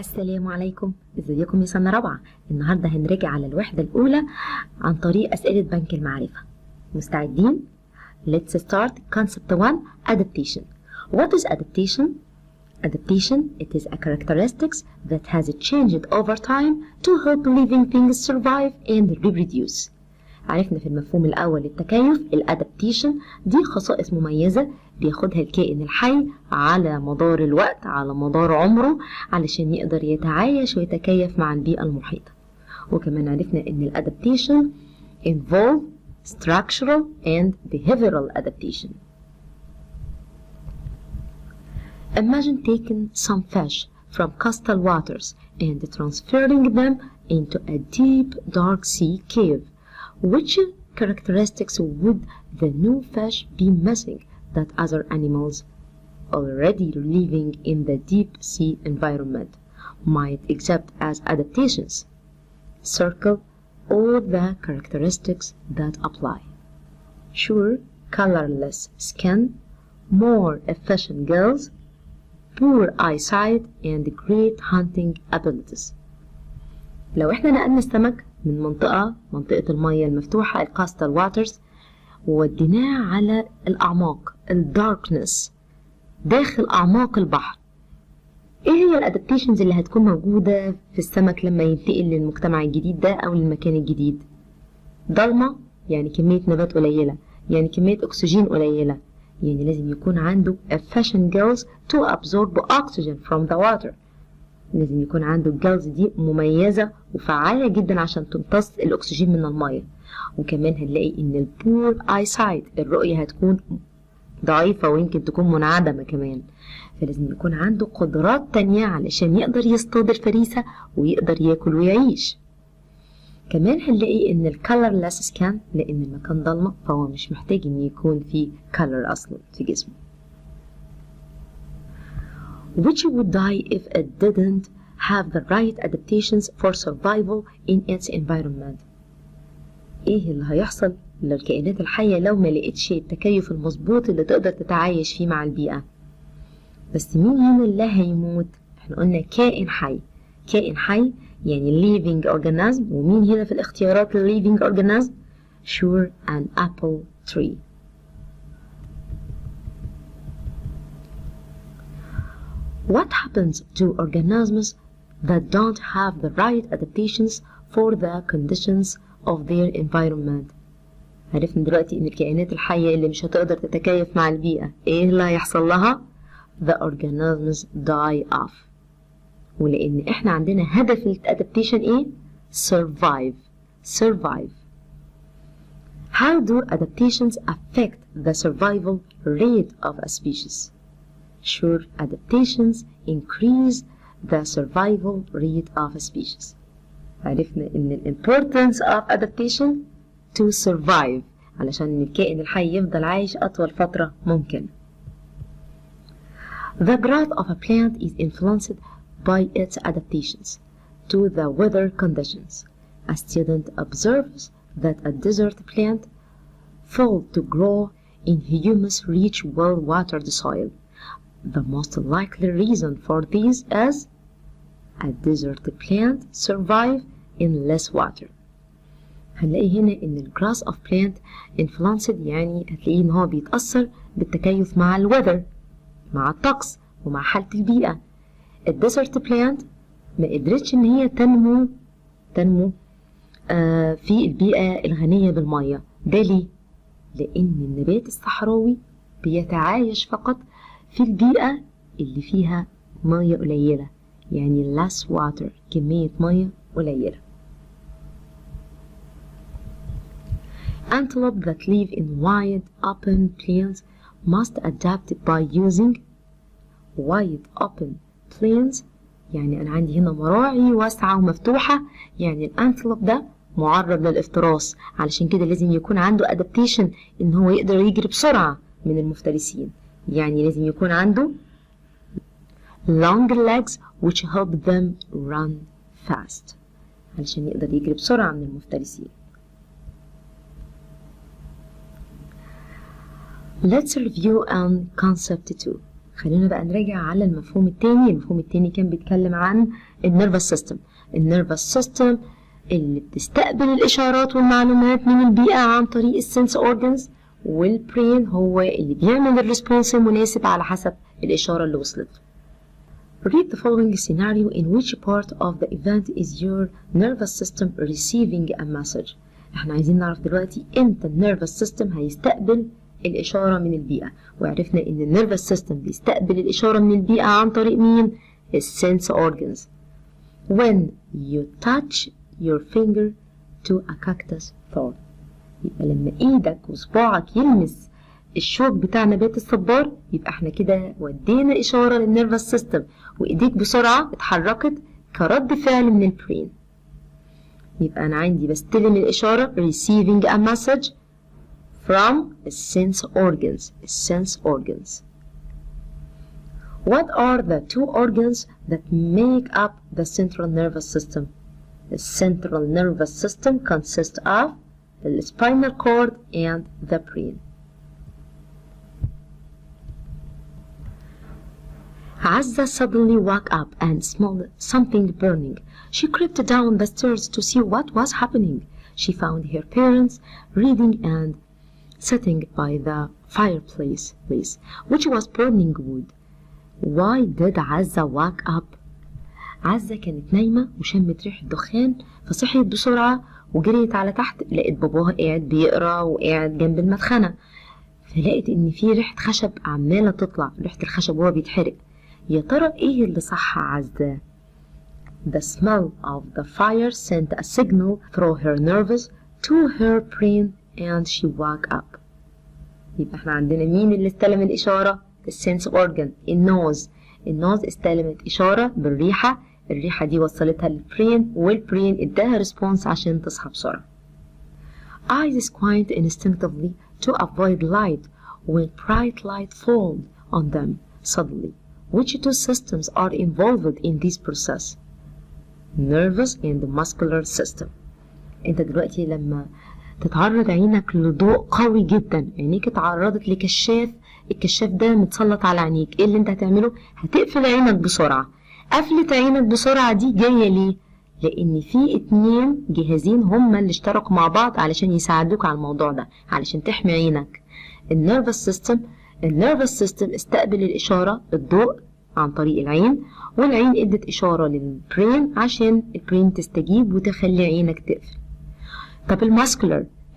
السلام عليكم، ازيكم يا سنة رابعة؟ النهاردة هنراجع على الوحدة الأولى عن طريق أسئلة بنك المعرفة. مستعدين؟ Let's start concept 1 adaptation. What is adaptation? Adaptation, it is a characteristics that has changed over time to help living things survive and reproduce. عرفنا في المفهوم الأول التكيف، الادابتيشن دي خصائص مميزة بياخدها الكائن الحي على مدار الوقت، على مدار عمره، علشان يقدر يتعايش ويتكيف مع البيئة المحيطة. وكمان عرفنا إن الادابتيشن involve structural and behavioral adaptation. Imagine taking some fish from coastal waters and transferring them into a deep dark sea cave. Which characteristics would the new fish be missing that other animals already living in the deep sea environment might exhibit as adaptations? Circle all the characteristics that apply. Sure, colorless skin, more efficient gills, poor eyesight, and great hunting abilities. لو احنا نقلنا السمك من منطقة المياه المفتوحة الكاستال واترز ووديناه على الأعماق الداركنس داخل أعماق البحر، ايه هي الادابتيشنز اللي هتكون موجودة في السمك لما ينتقل للمجتمع الجديد ده أو للمكان الجديد؟ ضلمة، يعني كمية نبات قليلة، يعني كمية أكسجين قليلة، يعني لازم يكون عنده efficient gills to absorb oxygen from the water. لازم يكون عنده الجلز دي مميزة وفعالة جدا عشان تمتص الأكسجين من المية. وكمان هنلاقي إن البور اي سايت الرؤية هتكون ضعيفة ويمكن تكون منعدمة كمان، فلازم يكون عنده قدرات تانية علشان يقدر يصطاد الفريسة ويقدر ياكل ويعيش. كمان هنلاقي إن الكالرلس سكان لأن المكان ضلمة فهو مش محتاج إن يكون فيه كالر أصلا في جسمه. Which would die if it didn't have the right adaptations for survival in its environment. ايه اللي هيحصل للكائنات الحية لو ما لقيتش التكيف المظبوط اللي تقدر تتعايش فيه مع البيئة؟ بس مين هنا اللي هيموت؟ احنا قلنا كائن حي، كائن حي يعني living organism، ومين هنا في الاختيارات living organism؟ sure an apple tree. What happens to organisms that don't have the right adaptations for the conditions of their environment? عرفنا دلوقتي ان الكائنات الحية اللي مش هتقدر تتكيف مع البيئة ايه اللي هيحصل لها؟ The organisms die off. ولان احنا عندنا هدف الادابتيشن ايه؟ survive. How do adaptations affect the survival rate of a species? Sure, adaptations increase the survival rate of a species. عرفنا إن importance of adaptation to survive علشان الكائن الحي يفضل عايش أطول فترة ممكن. The growth of a plant is influenced by its adaptations to the weather conditions. A student observes that a desert plant fails to grow in humus-rich, well-watered soil. The most likely reason for this is a desert plant survive in less water. هنلاقي هنا ان الجراس of plant influenced يعني هتلاقيه ان هو بيتأثر بالتكيف مع الويذر، مع الطقس ومع حالة البيئة. الديزرت بلانت ما قدرتش ان هي تنمو في البيئة الغنية بالمية. ده ليه؟ لان النبات الصحراوي بيتعايش فقط في البيئة اللي فيها مية قليلة، يعني less water، كمية مية قليلة. Antelope that live in wide open plains must adapt by using wide open plains، يعني أنا عندي هنا مراعي واسعة ومفتوحة، يعني الأنتلوب ده معرض للافتراس، علشان كده لازم يكون عنده adaptation إن هو يقدر يجري بسرعة من المفترسين. يعني لازم يكون عنده long legs which help them run fast علشان يقدر يجري بسرعة من المفترسين. Let's review on concept 2. خلينا بقى نراجع على المفهوم التاني. المفهوم التاني كان بيتكلم عن النيرفس سيستم. النيرفس سيستم اللي بتستقبل الإشارات والمعلومات من البيئة عن طريق السنس أورجنز، والبرين هو اللي بيعمل الريسبونس المناسب على حسب الإشارة اللي وصلت. Read the following scenario in which part of the event is your nervous system receiving a message. احنا عايزين نعرف دلوقتي امتى النيرفس سيستم هيستقبل الإشارة من البيئة، وعرفنا إن النيرفس سيستم بيستقبل الإشارة من البيئة عن طريق مين؟ السنس أورجنز. When you touch your finger to a cactus thorn. يبقى لما إيدك وصباعك يلمس الشوك بتاع نبات الصبار، يبقى احنا كده ودينا إشارة للنيرفس سيستم، وإيديك بسرعة اتحركت كرد فعل من البرين. يبقى أنا عندي بستلم الإشارة receiving a message from the sense organs. What are the two organs that make up the central nervous system? The central nervous system consists of the spinal cord and the brain. Azza suddenly woke up and smelled something burning. She crept down the stairs to see what was happening. She found her parents reading and sitting by the fireplace, which was burning wood. Why did Azza wake up? عزة كانت نايمة وشمت ريحة دخان، فصحيت بسرعة وجريت على تحت، لقيت باباها قاعد بيقرا وقاعد جنب المدخنة، فلقيت إن في ريحة خشب عمالة تطلع، ريحة الخشب وهو بيتحرق. يا ترى إيه اللي صح عزة؟ The smell of the fire sent a signal through her nerves to her brain and she woke up. يبقى احنا عندنا مين اللي استلم الإشارة؟ السنس أورجن، النوز استلمت إشارة بالريحة، الريحة دي وصلتها للبرين، والبرين اداها ريسبونس عشان تصحى بسرعة. Eyes squint instinctively to avoid light when bright light falls on them suddenly. Which two systems are involved in this process? Nervous and muscular system. انت دلوقتي لما تتعرض عينك لضوء قوي جدا، عينيك اتعرضت لكشاف، الكشاف ده متسلط على عينيك، ايه اللي انت هتعمله؟ هتقفل عينك بسرعة. قفلة عينك بسرعة دي جاية ليه؟ لان في 2 جهازين هما اللي اشتركوا مع بعض علشان يساعدوك على الموضوع ده، علشان تحمي عينك. النيرفس سيستم استقبل الاشارة الضوء عن طريق العين، والعين ادت اشارة للبرين عشان البرين تستجيب وتخلي عينك تقفل. طب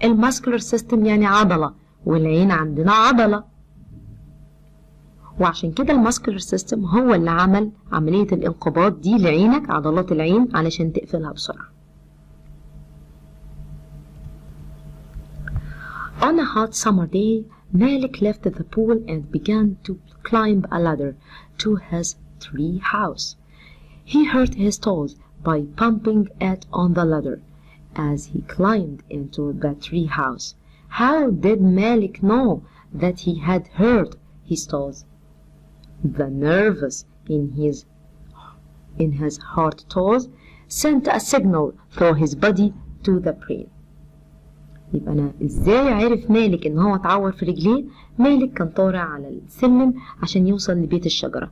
الماسكولار سيستم يعني عضلة، والعين عندنا عضلة، وعشان كده الماسكولار سيستم هو اللي عمل عملية الانقباض دي لعينك، عضلات العين، علشان تقفلها بسرعة. On a hot summer day, Malik left the pool and began to climb a ladder to his tree house. He hurt his toes by pumping it on the ladder as he climbed into the tree house. How did Malik know that he had hurt his toes? The nerves in his hard toes sent a signal through his body to the brain. يبقى أنا إزاي عرف مالك إن هو اتعور في رجليه؟ مالك كان طالع على السلم عشان يوصل لبيت الشجرة،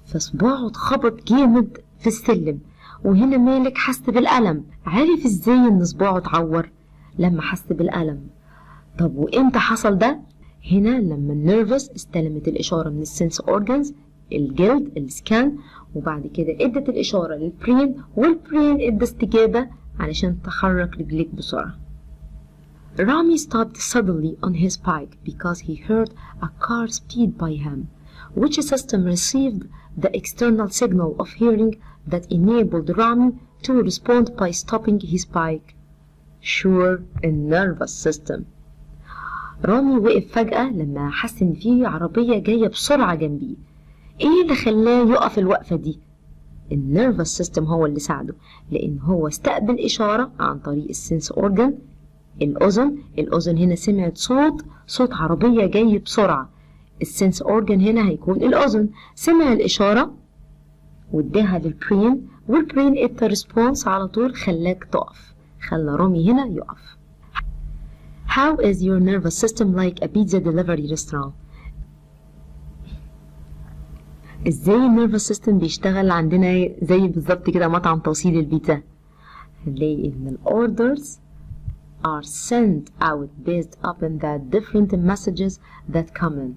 فصباعه اتخبط جامد في السلم، وهنا مالك حس بالألم. عرف إزاي إن صباعه اتعور؟ لما حس بالألم. طب وإمتى حصل ده؟ هنا لما النيرفس استلمت الإشارة من السنس أورجنز، الجلد، السكان، وبعد كده ادت الإشارة للبرين، والبرين ادى استجابة علشان تحرك رجليك بسرعة. Rami stopped suddenly on his bike because he heard a car speed by him. Which system received the external signal of hearing that enabled Rami to respond by stopping his bike? Sure, a nervous system. رامي وقف فجأة لما حس إن في عربية جاية بسرعة جنبيه. إيه اللي خلاه يقف الوقفة دي؟ النيرفس سيستم هو اللي ساعده، لأن هو استقبل إشارة عن طريق السنس أورجن، الأذن هنا سمعت صوت عربية جاي بسرعة. السنس أورجن هنا هيكون الأذن، سمع الإشارة واداها للبرين، والبرين ادى ريسبونس على طول خلاك تقف، خلى رامي هنا يقف. How is your nervous system like a pizza delivery restaurant? ازاي النيرفس سيستم بيشتغل عندنا زي بالظبط كده مطعم توصيل البيتزا؟ هنلاقي ان الاوردرز are sent out based upon the different messages that come in.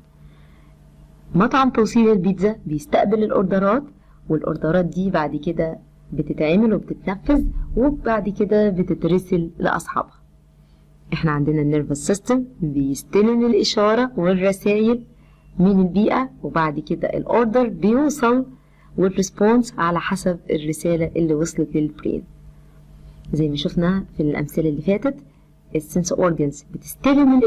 مطعم توصيل البيتزا بيستقبل الاوردرات، والاوردرات دي بعد كده بتتعمل وبتتنفذ وبعد كده بتترسل لاصحابها. احنا عندنا النيرفس سيستم بيستلم الاشاره والرسائل من البيئه، وبعد كده الاوردر بيوصل والريسبونس على حسب الرساله اللي وصلت للبرين. زي ما شفنا في الامثله اللي فاتت، السنس اورجنز بتستلم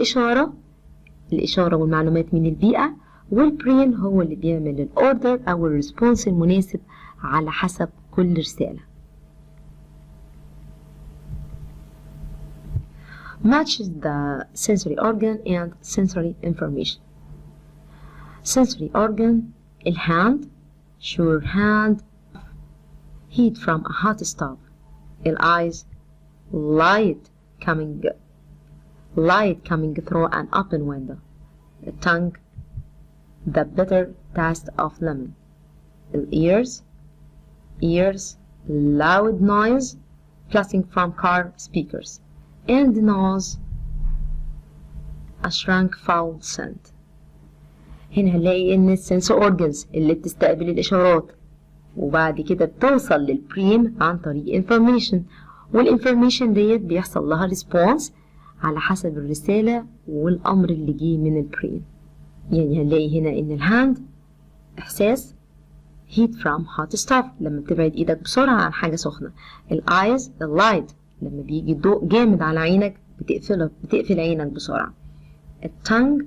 الاشاره والمعلومات من البيئه، والبرين هو اللي بيعمل الاوردر او الريسبونس المناسب على حسب كل رساله. matches the sensory organ and sensory information. Sensory organ الhand, sure hand, heat from a hot stove. Eyes, light coming through an open window. The tongue, the bitter taste of lemon. Ears, loud noise blasting from car speakers. And the nose, a strong foul scent. هنا هنلاقي ان السنس اورجنز اللي بتستقبل الاشارات وبعد كده بتوصل للبرين عن طريق information، والانفورميشن ديت بيحصل لها ريسبونس على حسب الرسالة والامر اللي جه من البرين. يعني هنلاقي هنا ان الهاند احساس heat from hot stuff لما بتبعد ايدك بسرعة عن حاجة سخنة. الايز اللايت لما بيجي ضوء جامد على عينك بتقفل عينك بسرعة. التانج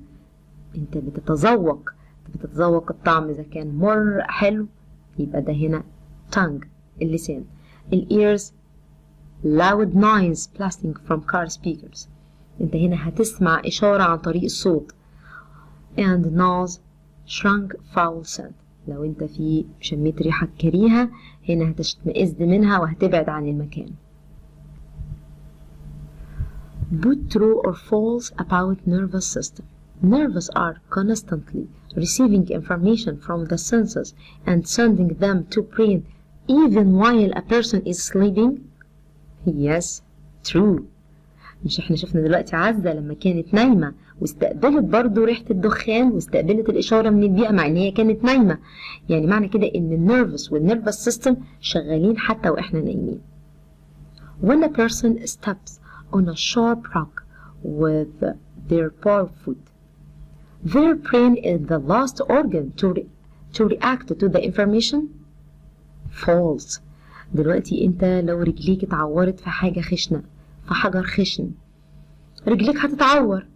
انت بتتذوق الطعم، اذا كان مر حلو يبقى ده هنا تانج اللسان. الايرز loud noise blasting from car speakers، انت هنا هتسمع اشارة عن طريق الصوت. and nose shrunk foul scent، لو انت في شميت ريحة كريهة هنا هتشمئز منها وهتبعد عن المكان. Put true or false about nervous system. Nerves are constantly receiving information from the senses and sending them to brain even while a person is sleeping. Yes, true. مش احنا شفنا دلوقتي عزة لما كانت نايمة واستقبلت برضو ريحة الدخان واستقبلت الإشارة من البيئة مع ان هي كانت نايمة. يعني معنى كده ان النيرفس والنيرفس سيستم شغالين حتى واحنا نايمين. When a person steps on a sharp rock with their poor foot, their brain is the last organ to react to the information. False. دلوقتي انت لو رجليك اتعورت في حاجة خشنة، في حجر خشن، رجليك هتتعور.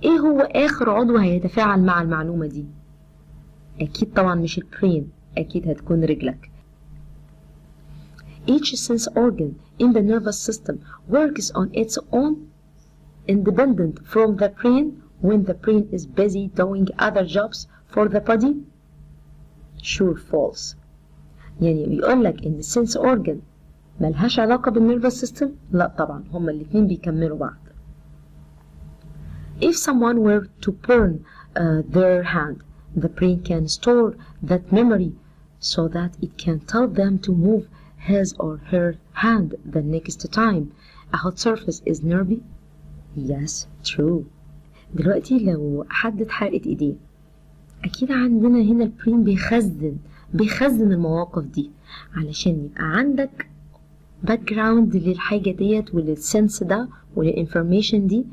ايه هو اخر عضو هيتفاعل مع المعلومة دي؟ اكيد طبعا مش البرين، اكيد هتكون رجلك. Each sense organ in the nervous system works on its own independent from the brain when the brain is busy doing other jobs for the body. Sure, false. يعني بيقولك ان السنس اورجن ملهاش علاقة بالنيرفس سيستم؟ لا طبعا، هما الاتنين بيكملوا بعض. If someone were to burn their hand, the brain can store that memory so that it can tell them to move his or her hand the next time a hot surface is nearby. Yes, true. دلوقتي لو حد اتحرقت ايديه، اكيد عندنا هنا البرين بيخزن المواقف دي علشان يبقى عندك باك جراوند للحاجة ديت وللسنس ده وللانفورميشن دي،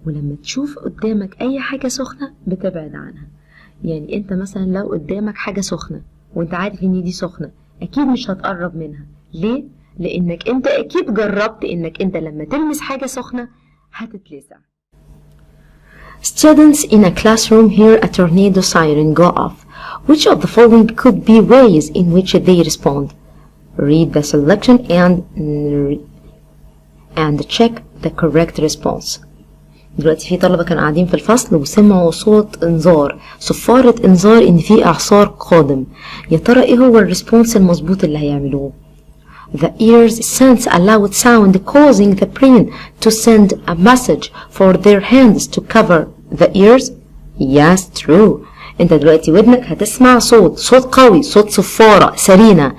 ولما تشوف قدامك اي حاجة سخنة بتبعد عنها. يعني انت مثلا لو قدامك حاجة سخنة وانت عارف ان دي سخنة، اكيد مش هتقرب منها. ليه؟ لانك انت اكيد جربت انك انت لما تلمس حاجة سخنة هتتلسع. Students in a classroom hear a tornado siren go off. Which of the following could be ways in which they respond? Read the selection and check the correct response. دلوقتي في طلبة كانوا قاعدين في الفصل وسمعوا صوت انذار، صفارة انذار ان في اعصار قادم. يا ترى ايه هو الريسبونس المظبوط اللي هيعملوه؟ The ears sense a loud sound causing the brain to send a message for their hands to cover the ears. Yes, true. انت دلوقتي ودنك هتسمع صوت قوي، صوت صفارة سرينة.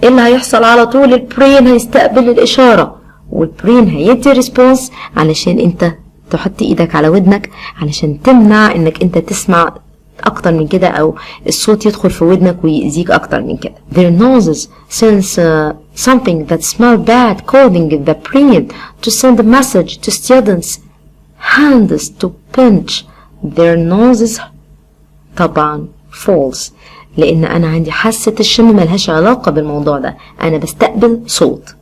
ايه اللي هيحصل على طول؟ البرين هيستقبل الاشارة، والبرين هيدي ريسبونس علشان انت تحط ايدك على ودنك علشان تمنع انك انت تسمع اكتر من كده او الصوت يدخل في ودنك ويأذيك اكتر من كده. Their noses sense something that smell bad, causing the brain to send a message to students. Hands to pinch their noses. طبعا false، لان انا عندي حاسة الشم ملهاش علاقة بالموضوع ده، انا بستقبل صوت.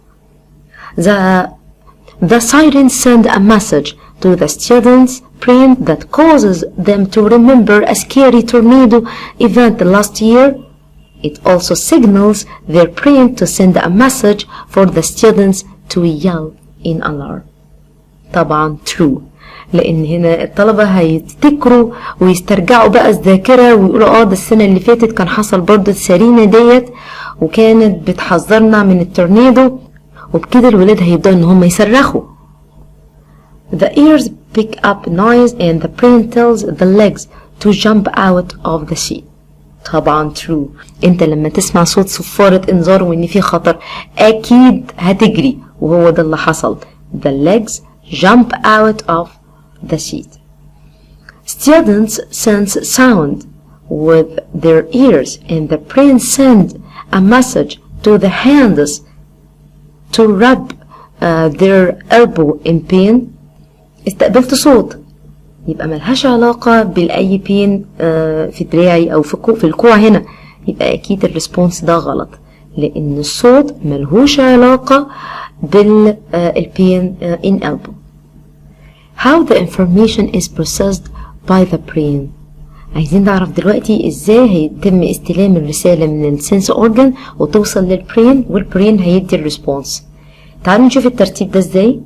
The sirens send a message to the students' brain that causes them to remember a scary tornado event last year. It also signals their brain to send a message for the students to yell in alarm. طبعا true، لان هنا الطلبة هيفتكروا ويسترجعوا بقى الذاكرة ويقولوا ده السنة اللي فاتت كان حصل برضو السرينة ديت وكانت بتحذرنا من التورنيدو، وبكده الولاد هيبدأوا ان هم يصرخوا. The ears pick up noise and the brain tells the legs to jump out of the seat. طبعا true، انت لما تسمع صوت صفارة انذار وان في خطر اكيد هتجري، وهو ده اللي حصل. The legs jump out of the seat. Students sense sound with their ears and the brain send a message to the hands to rub their elbow in pain. استقبلت صوت، يبقى ملهاش علاقة بالأي بين في دراعي أو في الكوع هنا، يبقى أكيد الريسبونس ده غلط، لأن الصوت ملهوش علاقة بالبين in elbow. How the information is processed by the brain. عايزين نعرف دلوقتي ازاي هيتم استلام الرسالة من السنس اورجان وتوصل للبرين، والبرين هيدي الريسبونس. تعالوا نشوف الترتيب ده ازاي.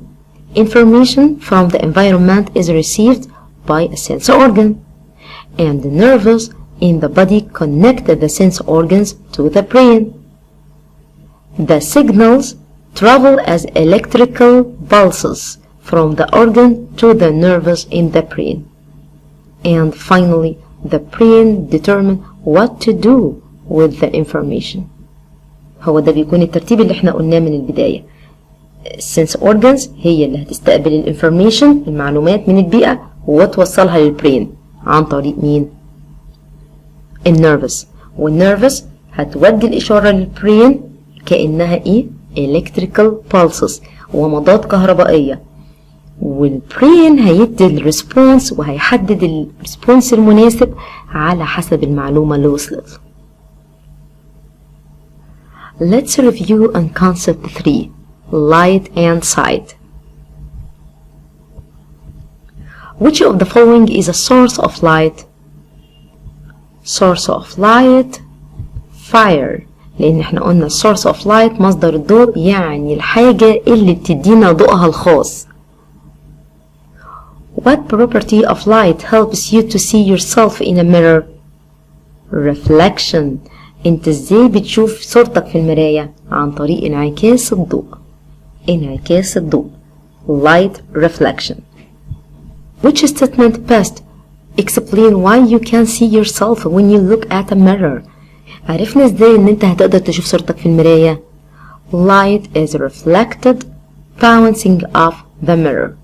Information from the environment is received by a sense organ, and the nerves in the body connect the sense organs to the brain. The signals travel as electrical pulses from the organ to the nerves in the brain. And finally, the brain determines what to do with the information. هو ده بيكون الترتيب اللي احنا قلناه من البداية. السنس اورجانز هي اللي هتستقبل الانفورميشن، المعلومات من البيئة، وتوصلها للبرين عن طريق مين؟ النيرفس. والنيرفس هتودي الإشارة للبرين كأنها ايه؟ electrical pulses، ومضات كهربائية، والبرين هيدي الريسبونس وهيحدد الريسبونس المناسب على حسب المعلومة اللي وصلت. Let's review on concept 3. Light and sight. Which of the following is a source of light? Source of light fire، لأن احنا قلنا source of light مصدر الضوء، يعني الحاجة اللي بتدينا ضوءها الخاص. What property of light helps you to see yourself in a mirror? Reflection. انت ازاي بتشوف صورتك في المراية؟ عن طريق انعكاس الضوء. انعكاس الضوء. Light reflection. Which statement best explain why you can see yourself when you look at a mirror? عرفنا ازاي ان انت هتقدر تشوف صورتك في المراية؟ Light is reflected bouncing off the mirror.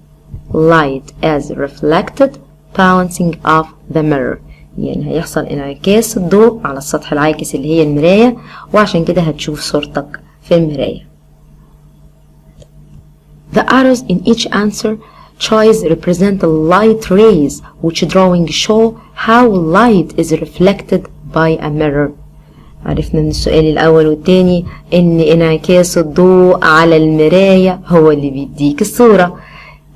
Light as reflected bouncing off the mirror، يعني هيحصل انعكاس الضوء على السطح العاكس اللي هي المراية، وعشان كده هتشوف صورتك في المراية. The arrows in each answer choice represent light rays which drawing show how light is reflected by a mirror. عرفنا من السؤال الأول والتاني إن انعكاس الضوء على المراية هو اللي بيديك الصورة.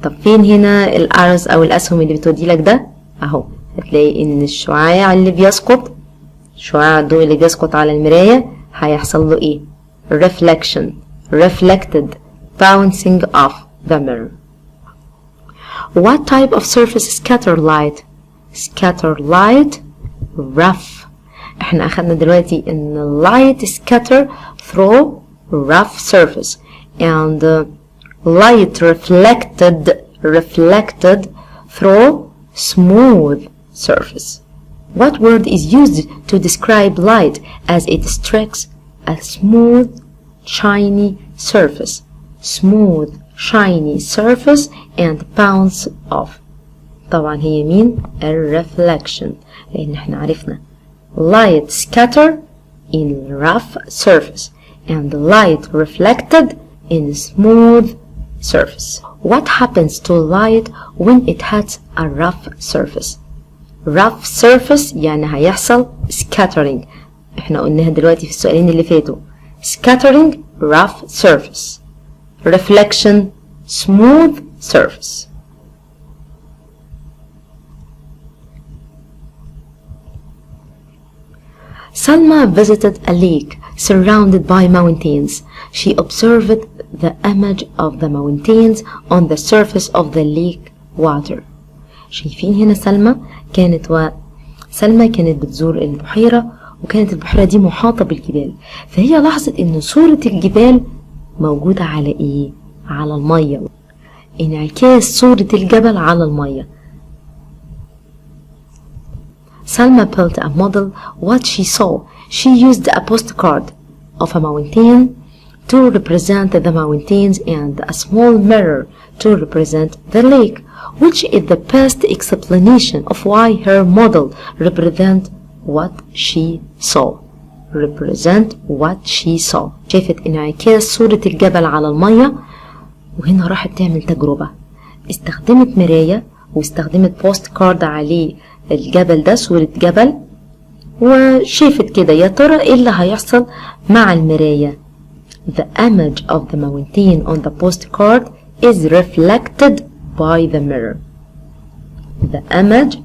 طب فين هنا الارز أو الأسهم اللي بتودي لك ده؟ أهو هتلاقي إن الشعاع اللي بيسقط، شعاع الضوء اللي بيسقط على المراية هيحصل له إيه؟ reflection، reflected، bouncing off the mirror. What type of surface scatter light? Scatter light rough. احنا اخدنا دلوقتي ان light scatter through rough surface and light reflected through smooth surface. What word is used to describe light as it strikes a smooth, shiny surface? Smooth, shiny surface and bounce off. طبعا هي مين؟ الرeflection، لأن احنا عرفنا light scatter in rough surface and light reflected in smooth surface. What happens to light when it hits a rough surface? rough surface يعني هيحصل scattering. احنا قلناها دلوقتي في السؤالين اللي فاتوا. scattering rough surface. reflection smooth surface. Salma visited a lake surrounded by mountains. She observed the image of the mountains on the surface of the lake water. شايفين هنا سلمى كانت بتزور البحيرة، وكانت البحيرة دي محاطة بالجبال، فهي لاحظت ان صورة الجبال موجودة على ايه؟ على المية، انعكاس صورة الجبل على المية. Salma built a model what she saw. She used a postcard of a mountain to represent the mountains and a small mirror to represent the lake, which is the best explanation of why her model represent what she saw. Represent what she saw. شافت انعكاس صورة الجبل على المية، وهنا راحت تعمل تجربة. استخدمت مراية واستخدمت بوست كارد عليه الجبل ده، صورة جبل، وشافت كده يا ترى ايه اللي هيحصل مع المراية. The image of the mountain on the postcard is reflected by the mirror. The image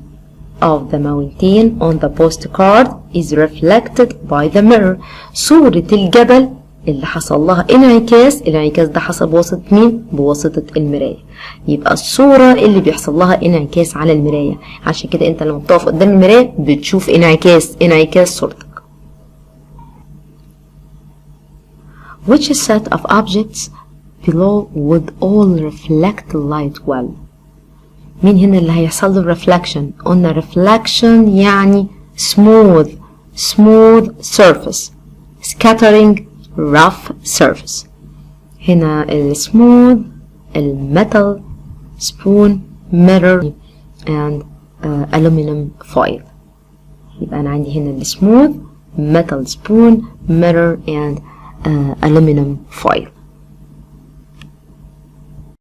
of the mountain on the postcard is reflected by the mirror. صورة الجبل اللي حصل لها انعكاس، الانعكاس ده حصل بواسطة مين؟ بواسطة المراية. يبقى الصورة اللي بيحصل لها انعكاس على المراية، عشان كده انت لما بتقف قدام المراية بتشوف انعكاس صورتك. Which set of objects below would all reflect light well? مين هنا اللي هيحصل له reflection؟ قلنا reflection يعني smooth surface, scattering rough surface. هنا smooth metal spoon, mirror and aluminum foil. يبقى أنا عندي هنا smooth metal spoon, mirror and aluminum foil.